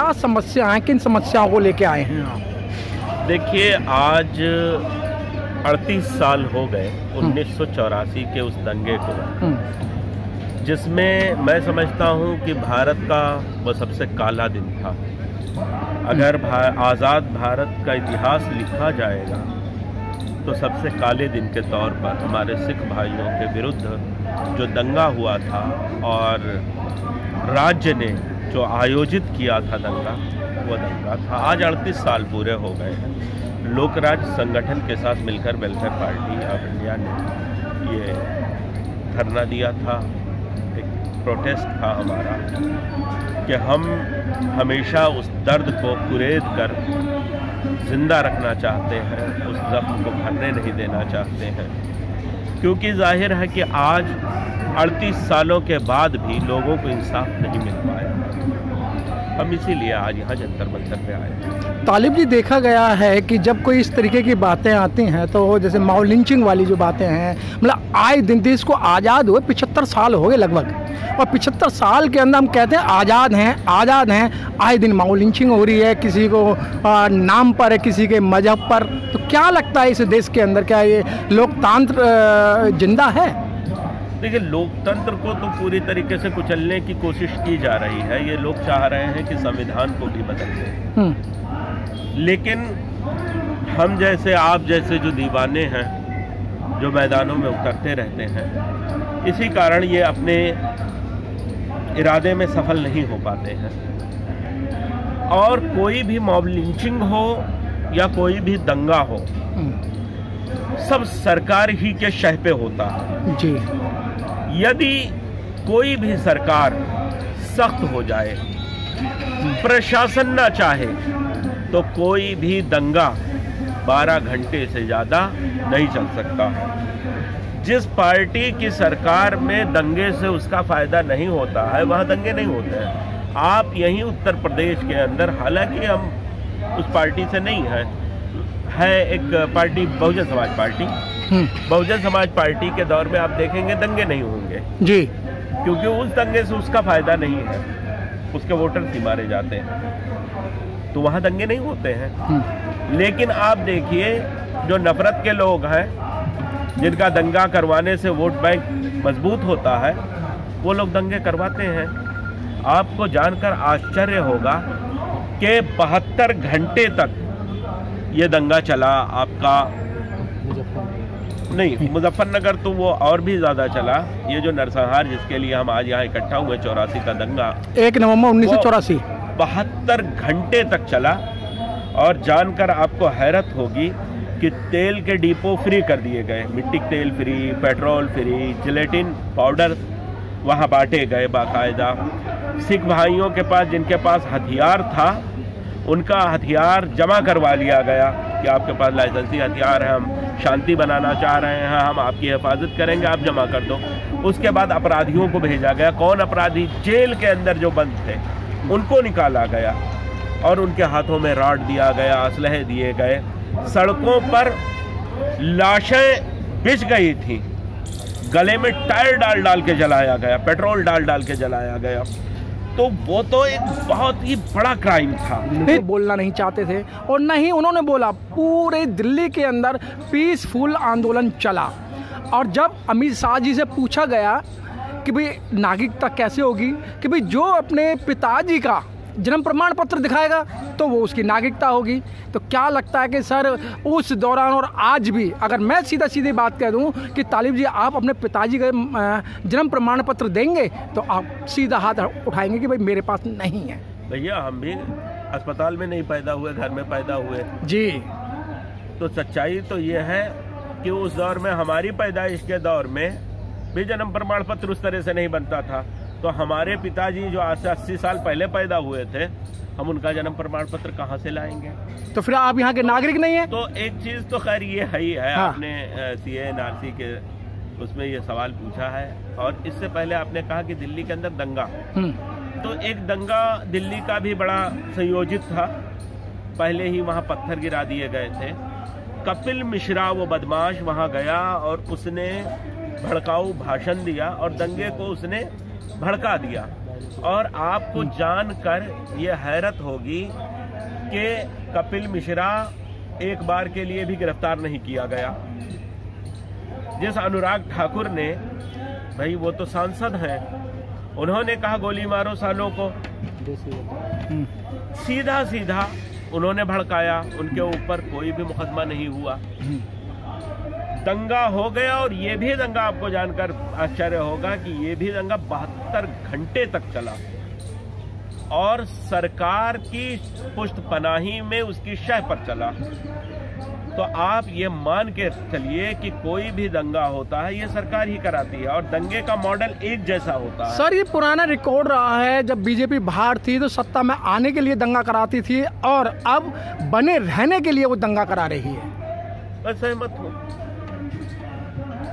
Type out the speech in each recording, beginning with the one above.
क्या समस्या है, किन समस्याओं को लेके आए हैं आप? देखिए, आज 38 साल हो गए 1984 के उस दंगे को, जिसमें मैं समझता हूं कि भारत का वो सबसे काला दिन था। अगर आज़ाद भारत का इतिहास लिखा जाएगा तो सबसे काले दिन के तौर पर हमारे सिख भाइयों के विरुद्ध जो दंगा हुआ था और राज्य ने जो आयोजित किया था दंगा, वो दंगा था। आज 38 साल पूरे हो गए हैं। लोकराज संगठन के साथ मिलकर वेलफेयर पार्टी ऑफ इंडिया ने ये धरना दिया था, एक प्रोटेस्ट था हमारा कि हम हमेशा उस दर्द को कुरेद कर जिंदा रखना चाहते हैं, उस जख्म को भरने नहीं देना चाहते हैं, क्योंकि जाहिर है कि आज 38 सालों के बाद भी लोगों को इंसाफ नहीं मिल पाया। हम इसीलिए आज यहाँ जंतर मंतर पे आए हैं। तालिब जी, देखा गया है कि जब कोई इस तरीके की बातें आती हैं तो जैसे माओ लिंचिंग वाली जो बातें हैं, मतलब आए दिन देश को आज़ाद हुए 75 साल हो गए लगभग, और 75 साल के अंदर हम कहते हैं आज़ाद हैं, आए दिन माओ लिंचिंग हो रही है, किसी को नाम पर है, किसी के मजहब पर। तो क्या लगता है इस देश के अंदर, क्या ये लोकतंत्र जिंदा है? देखिए, लोकतंत्र को तो पूरी तरीके से कुचलने की कोशिश की जा रही है। ये लोग चाह रहे हैं कि संविधान को भी बदल दें, लेकिन हम जैसे, आप जैसे जो दीवाने हैं, जो मैदानों में उतरते रहते हैं, इसी कारण ये अपने इरादे में सफल नहीं हो पाते हैं। और कोई भी मॉब लिंचिंग हो या कोई भी दंगा हो, सब सरकार ही के शह पे होता है जी। यदि कोई भी सरकार सख्त हो जाए, प्रशासन ना चाहे, तो कोई भी दंगा 12 घंटे से ज़्यादा नहीं चल सकता। जिस पार्टी की सरकार में दंगे से उसका फ़ायदा नहीं होता है, वहाँ दंगे नहीं होते हैं। आप यहीं उत्तर प्रदेश के अंदर, हालांकि हम उस पार्टी से नहीं है एक party Bahujan Samaj party, Bahujan Samaj party के दौर में आप देखेंगे दंगे नहीं होंगे जी, क्योंकि उस दंगे से उसका फायदा नहीं है, उसके वोटर ही मारे जाते हैं, तो वहाँ दंगे नहीं होते हैं। लेकिन आप देखिए, जो नफरत के लोग हैं, जिनका दंगा करवाने से वोट बैंक मजबूत होता है, वो लोग दंगे करवाते हैं। आपको जानकर आश्चर्य होगा कि 72 घंटे तक ये दंगा चला। आपका नहीं, मुजफ्फरनगर तो वो और भी ज़्यादा चला। ये जो नरसंहार जिसके लिए हम आज यहाँ इकट्ठा हुए, 84 का दंगा, 1 नवंबर 1984, 72 घंटे तक चला। और जानकर आपको हैरत होगी कि तेल के डिपो फ्री कर दिए गए, मिट्टी तेल free, petrol free, gelatin powder वहाँ बांटे गए बाकायदा। सिख भाइयों के पास, जिनके पास हथियार था, उनका हथियार जमा करवा लिया गया कि आपके पास लाइसेंसी हथियार है, हम शांति बनाना चाह रहे हैं, हम आपकी हिफाजत करेंगे, आप जमा कर दो। उसके बाद अपराधियों को भेजा गया। कौन अपराधी? जेल के अंदर जो बंद थे, उनको निकाला गया और उनके हाथों में रॉड दिया गया, असलहे दिए गए। सड़कों पर लाशें बिछ गई थी, गले में टायर डाल डाल के जलाया गया, पेट्रोल डाल डाल के जलाया गया। तो वो तो एक बहुत ही बड़ा क्राइम था। बोलना नहीं चाहते थे और नहीं उन्होंने बोला। पूरे दिल्ली के अंदर पीसफुल आंदोलन चला, और जब अमित शाह जी से पूछा गया कि भाई नागरिकता कैसे होगी, कि भाई जो अपने पिताजी का जन्म प्रमाण पत्र दिखाएगा तो वो उसकी नागरिकता होगी। तो क्या लगता है कि सर उस दौरान और आज भी, अगर मैं सीधा सीधी बात कह दूं कि तालिब जी आप अपने पिताजी का जन्म प्रमाण पत्र देंगे तो आप सीधा हाथ उठाएंगे कि भाई मेरे पास नहीं है? भैया, हम भी अस्पताल में नहीं पैदा हुए, घर में पैदा हुए जी। तो सच्चाई तो ये है कि उस दौर में, हमारी पैदाइश के दौर में भी जन्म प्रमाण पत्र उस तरह से नहीं बनता था। तो हमारे पिताजी जो आज से 80 साल पहले पैदा हुए थे, हम उनका जन्म प्रमाण पत्र कहाँ से लाएंगे? तो फिर आप यहाँ के नागरिक नहीं है? तो एक चीज तो खैर ये है ही है। हाँ। आपने CA/NRC के उसमें ये सवाल पूछा है, और इससे पहले आपने कहा कि दिल्ली के अंदर दंगा, तो एक दंगा दिल्ली का भी बड़ा संयोजित था। पहले ही वहाँ पत्थर गिरा दिए गए थे। कपिल मिश्रा वो बदमाश वहाँ गया और उसने भड़काऊ भाषण दिया और दंगे को उसने भड़का दिया। और आपको जानकर ये हैरत होगी कि कपिल मिश्रा एक बार के लिए भी गिरफ्तार नहीं किया गया। जिस अनुराग ठाकुर ने, भाई वो तो सांसद हैं, उन्होंने कहा गोली मारो सालों को, सीधा सीधा उन्होंने भड़काया, उनके ऊपर कोई भी मुकदमा नहीं हुआ, दंगा हो गया। और ये भी दंगा आपको जानकर आश्चर्य होगा कि ये भी दंगा 72 घंटे तक चला और सरकार की पुष्टपनाही में उसकी शह पर चला। तो आप ये मान के चलिए कि कोई भी दंगा होता है ये सरकार ही कराती है और दंगे का मॉडल एक जैसा होता है। सर, ये पुराना रिकॉर्ड रहा है, जब बीजेपी बाहर थी तो सत्ता में आने के लिए दंगा कराती थी और अब बने रहने के लिए वो दंगा करा रही है। मैं सहमत हूँ,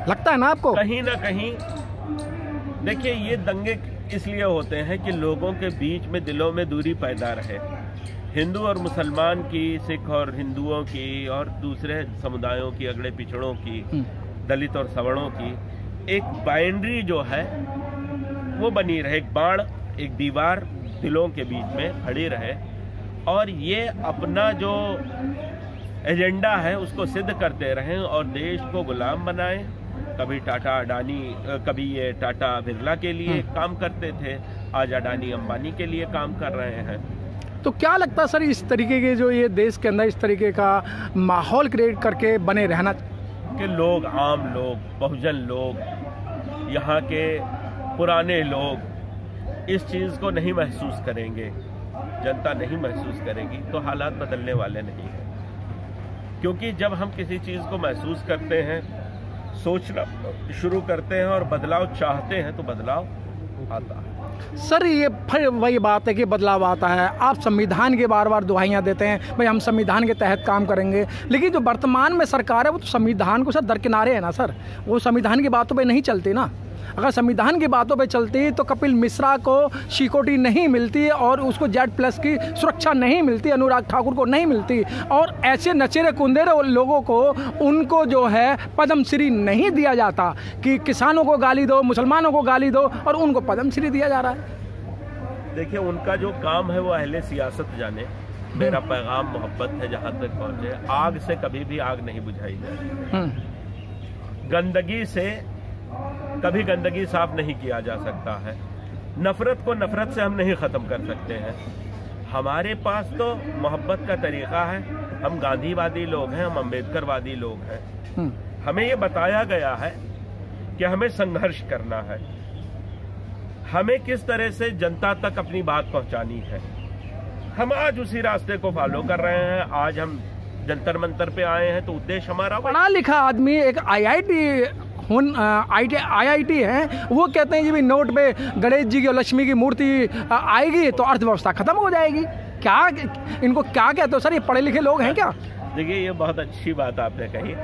लगता है ना आपको? कहीं ना कहीं देखिए, ये दंगे इसलिए होते हैं कि लोगों के बीच में दिलों में दूरी पैदा रहे। हिंदू और मुसलमान की, सिख और हिंदुओं की और दूसरे समुदायों की, अगड़े पिछड़ों की, दलित और सवर्णों की एक बाउंड्री जो है वो बनी रहे, एक बाड़, एक दीवार दिलों के बीच में खड़ी रहे और ये अपना जो एजेंडा है उसको सिद्ध करते रहें और देश को गुलाम बनाएं। कभी टाटा अडानी, कभी ये टाटा बिरला के लिए काम करते थे, आज अडानी अंबानी के लिए काम कर रहे हैं। तो क्या लगता है सर, इस तरीके के जो ये देश के अंदर इस तरीके का माहौल क्रिएट करके बने रहना कि लोग, आम लोग, बहुजन लोग, यहाँ के पुराने लोग इस चीज़ को नहीं महसूस करेंगे, जनता नहीं महसूस करेगी तो हालात बदलने वाले नहीं हैं। क्योंकि जब हम किसी चीज़ को महसूस करते हैं, सोचना शुरू करते हैं और बदलाव चाहते हैं तो बदलाव आता है। सर, ये फिर वही बात है कि बदलाव आता है। आप संविधान की बार बार दुहाइयाँ देते हैं, भाई हम संविधान के तहत काम करेंगे, लेकिन जो वर्तमान में सरकार है वो तो संविधान को सर दरकिनारे है ना सर, वो संविधान की बातों पे नहीं चलती ना। अगर संविधान की बातों पे चलती तो कपिल मिश्रा को सिक्योरिटी नहीं मिलती और उसको Z+ की सुरक्षा नहीं मिलती, अनुराग ठाकुर को नहीं मिलती और ऐसे नचेरे कुंदेरे लोगों को उनको जो है पद्मश्री नहीं दिया जाता कि किसानों को गाली दो, मुसलमानों को गाली दो, और उनको पद्मश्री दिया जा रहा है। देखिए, उनका जो काम है वो अहले सियासत जाने। मेरा पैगाम मोहब्बत है, जहाँ तक पहुँचे, आग से कभी भी आग नहीं बुझाई जाए, गंदगी से कभी गंदगी साफ नहीं किया जा सकता है, नफरत को नफरत से हम नहीं ख़त्म कर सकते हैं। हमारे पास तो मोहब्बत का तरीक़ा है, हम गांधीवादी लोग हैं, हम अम्बेडकरवादी लोग हैं। हमें ये बताया गया है कि हमें संघर्ष करना है, हमें किस तरह से जनता तक अपनी बात पहुंचानी है। हम आज उसी रास्ते को फॉलो कर रहे हैं। आज हम जंतर मंतर पे आए हैं तो उद्देश्य हमारा, पढ़ा लिखा आदमी, एक IIT है, वो कहते हैं जी भाई नोट पे गणेश जी की और लक्ष्मी की मूर्ति आएगी तो अर्थव्यवस्था खत्म हो जाएगी। क्या इनको क्या कहते हो सर, ये पढ़े लिखे लोग हैं क्या? देखिए, ये बहुत अच्छी बात आपने कही।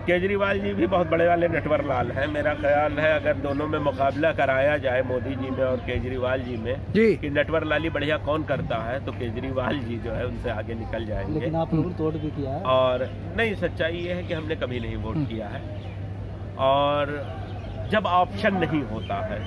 केजरीवाल जी भी बहुत बड़े वाले नटवर लाल हैं। मेरा ख्याल है अगर दोनों में मुकाबला कराया जाए, मोदी जी में और केजरीवाल जी में, कि नटवर लाली बढ़िया कौन करता है, तो केजरीवाल जी जो है उनसे आगे निकल जाएंगे। लेकिन आप लोगों ने वोट भी किया है। और नहीं, सच्चाई ये है कि हमने कभी नहीं वोट किया है। और जब ऑप्शन नहीं होता है,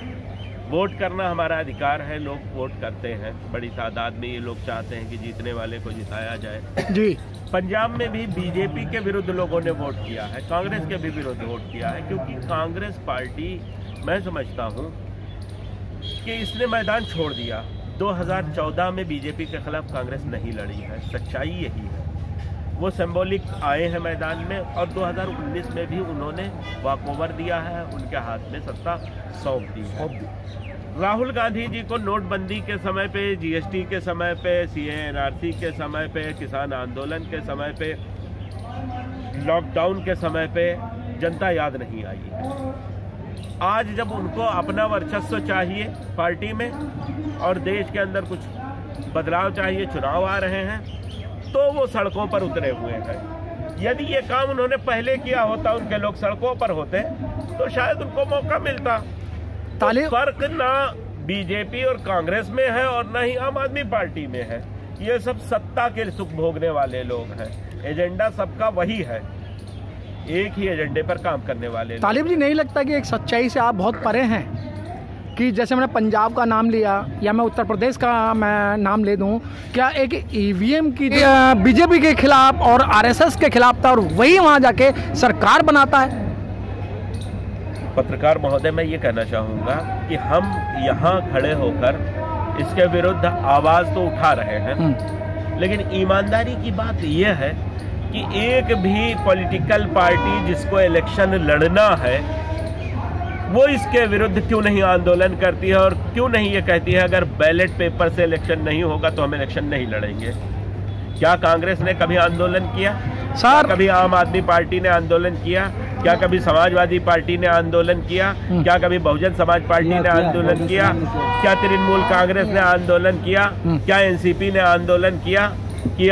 वोट करना हमारा अधिकार है, लोग वोट करते हैं। बड़ी तादाद में ये लोग चाहते हैं कि जीतने वाले को जिताया जाए जी। पंजाब में भी बीजेपी के विरुद्ध लोगों ने वोट किया है, कांग्रेस के भी विरुद्ध वोट किया है, क्योंकि कांग्रेस पार्टी, मैं समझता हूं कि इसने मैदान छोड़ दिया। 2014 में बीजेपी के खिलाफ कांग्रेस नहीं लड़ी है, सच्चाई यही है। वो सिंबॉलिक आए हैं मैदान में और 2019 में भी उन्होंने वॉकओवर दिया है, उनके हाथ में सत्ता सौंप दी है। राहुल गांधी जी को नोटबंदी के समय पे, GST के समय पे, CA/NRC के समय पे, किसान आंदोलन के समय पे, लॉकडाउन के समय पे जनता याद नहीं आई है। आज जब उनको अपना वर्चस्व चाहिए पार्टी में और देश के अंदर कुछ बदलाव चाहिए, चुनाव आ रहे हैं, तो वो सड़कों पर उतरे हुए हैं। यदि ये काम उन्होंने पहले किया होता, उनके लोग सड़कों पर होते, तो शायद उनको मौका मिलता। तो फर्क ना बीजेपी और कांग्रेस में है और ना ही आम आदमी पार्टी में है। ये सब सत्ता के सुख भोगने वाले लोग हैं, एजेंडा सबका वही है, एक ही एजेंडे पर काम करने वाले। तालिब जी, नहीं लगता कि एक सच्चाई से आप बहुत परे हैं? कि जैसे मैंने पंजाब का नाम लिया या मैं उत्तर प्रदेश का मैं नाम ले दूं, क्या एक ईवीएम की बीजेपी के खिलाफ और आरएसएस के खिलाफ था और वही वहां जाके सरकार बनाता है? पत्रकार महोदय, मैं ये कहना चाहूँगा कि हम यहाँ खड़े होकर इसके विरुद्ध आवाज़ तो उठा रहे हैं, लेकिन ईमानदारी की बात यह है कि एक भी पॉलिटिकल पार्टी जिसको इलेक्शन लड़ना है वो इसके विरुद्ध क्यों नहीं आंदोलन करती है और क्यों नहीं ये कहती है अगर बैलेट पेपर से इलेक्शन नहीं होगा तो हम इलेक्शन नहीं लड़ेंगे? क्या कांग्रेस ने कभी आंदोलन किया सर? कभी आम आदमी पार्टी ने आंदोलन किया? क्या कभी समाजवादी पार्टी ने आंदोलन किया? क्या कभी बहुजन समाज पार्टी ने आंदोलन किया? क्या तृणमूल कांग्रेस ने आंदोलन किया? क्या एनसीपी ने आंदोलन किया?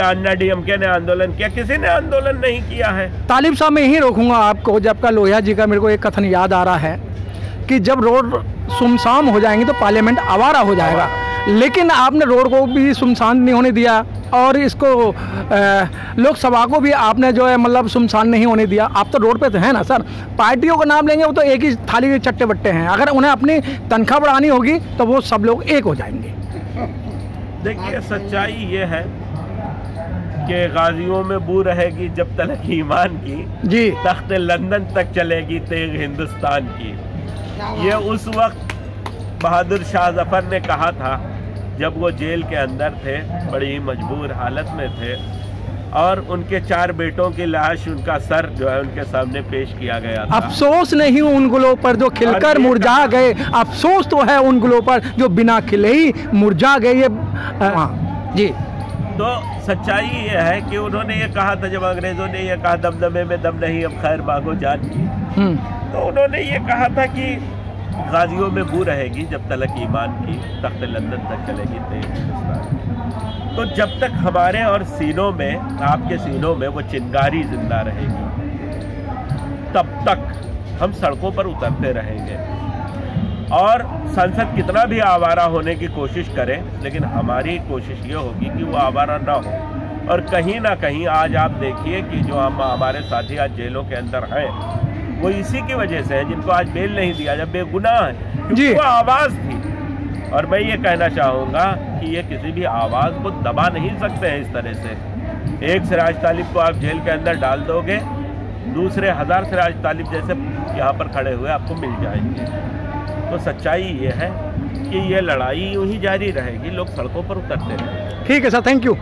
अन्ना डीएमके ने आंदोलन किया? किसी ने आंदोलन नहीं किया है। तालिब साहब, मैं यहीं रोकूंगा आपको। जब का लोहिया जी का मेरे को एक कथन याद आ रहा है कि जब रोड सुनसान हो जाएंगे तो पार्लियामेंट आवारा हो जाएगा, लेकिन आपने रोड को भी सुनसान नहीं होने दिया और इसको लोकसभा को भी आपने जो है मतलब सुनसान नहीं होने दिया। आप तो रोड पे तो हैं ना सर। पार्टियों का नाम लेंगे वो तो एक ही थाली के चट्टे बट्टे हैं, अगर उन्हें अपनी तनख्वाह बढ़ानी होगी तो वो सब लोग एक हो जाएंगे। देखिए, सच्चाई ये है कि गाजियों में बू रहेगी जब तलक ईमान की, जी तख्त लंदन तक चलेगी तेग हिंदुस्तान की। ये उस वक्त बहादुर शाह जफर ने कहा था जब वो जेल के अंदर थे, बड़ी मजबूर हालत में थे और उनके 4 बेटों की लाश, उनका सर जो है उनके सामने पेश किया गया था। अफसोस नहीं उन गुलों पर जो खिलकर मुरझा गए, अफसोस तो है उन गुलों पर जो बिना खिले ही मुरझा गए। ये जी, तो सच्चाई ये है कि उन्होंने ये कहा था जब अंग्रेजों ने ये कहा दमदमे में दम नहीं अब खैर मांगो जान की, तो उन्होंने ये कहा था कि गाजियों में बू रहेगी जब तलक ईमान की, तख्त लंदन तक चलेगी तेग हिंदुस्तान। तो जब तक हमारे और सीनों में, आपके सीनों में वो चिंगारी जिंदा रहेगी तब तक हम सड़कों पर उतरते रहेंगे। और संसद कितना भी आवारा होने की कोशिश करे, लेकिन हमारी कोशिश ये होगी कि वो आवारा ना हो। और कहीं ना कहीं आज आप देखिए कि जो हमारे साथी आज जेलों के अंदर हैं वो इसी की वजह से है, जिनको आज बेल नहीं दिया जब बेगुनाह है, क्योंकि वो आवाज़ थी। और मैं ये कहना चाहूँगा कि ये किसी भी आवाज़ को दबा नहीं सकते हैं इस तरह से। एक सिराज तालिब को आप जेल के अंदर डाल दोगे, दूसरे 1000 सिराज तालिब जैसे यहाँ पर खड़े हुए आपको मिल जाएंगे। तो सच्चाई ये है कि ये लड़ाई यूं ही जारी रहेगी, लोग सड़कों पर उतरते रहेंगे। ठीक है सर, थैंक यू।